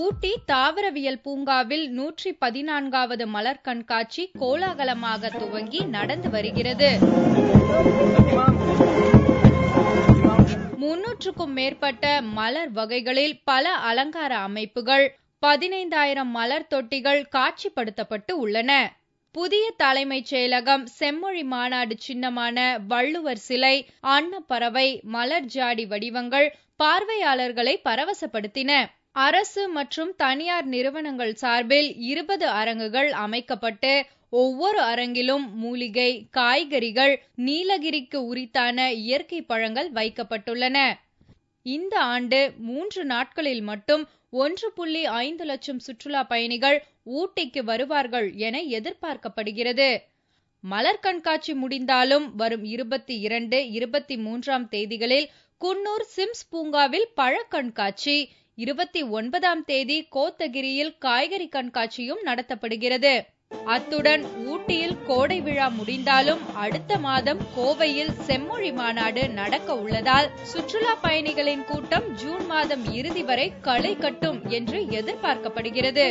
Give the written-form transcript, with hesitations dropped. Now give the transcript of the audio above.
ஊட்டி தாவரவியல் பூங்காவில் 114வது மலர் கண்காட்சி கோலாகலமாக துவங்கி நடந்து வருகிறது. 300க்கும் மேற்பட்ட மலர் வகைகளில் பல அலங்கார அமைப்புகள், 15,000 மலர் தொட்டிகள் காட்சிப்படுத்தப்பட்டு உள்ளன. புதிய தலைமைச் செயலகம், செம்மொழி மாநாடு சின்னமான வள்ளுவர் சிலை, அன்னப்பறவை, மலர் ஜாடி வடிவங்கள் பார்வையாளர்களை பரவசப்படுத்தின. அரசு மற்றும் தனியார் நிறுவனங்கள் சார்பில் 20 அரங்குகள் அமைக்கப்பட்டு ஒவ்வொரு அரங்கிலும் மூலிகை, காய்கறிகள், நீலகிரிக்கு உரித்தான இயற்கை பழங்கள் வைக்கப்பட்டுள்ளன. இந்த ஆண்டு 3 நாட்களில் மட்டும் 1.5 லட்சம் சுற்றுலா பயணிகள் ஊட்டிக்கு வருவார்கள் என எதிர்பார்க்கப்படுகிறது. மலர் கண்காட்சி முடிந்தாலும் வரும் 22, 23ஆம் தேதிகளில் குன்னூர் சிம்ஸ் பூங்காவில் பழ கண்காட்சி, 29ஆம் தேதி கோத்தகிரியில் காய்கறி கண்காட்சியும் நடத்தப்படுகிறது. அத்துடன் ஊட்டியில் கோடை விழா முடிந்தாலும் அடுத்த மாதம் கோவையில் செம்மொழி மாநாடு நடக்க உள்ளதால் சுற்றுலா பயணிகளின் கூட்டம் ஜூன் மாதம் இறுதி வரை களை கட்டும் என்று எதிர்பார்க்கப்படுகிறது.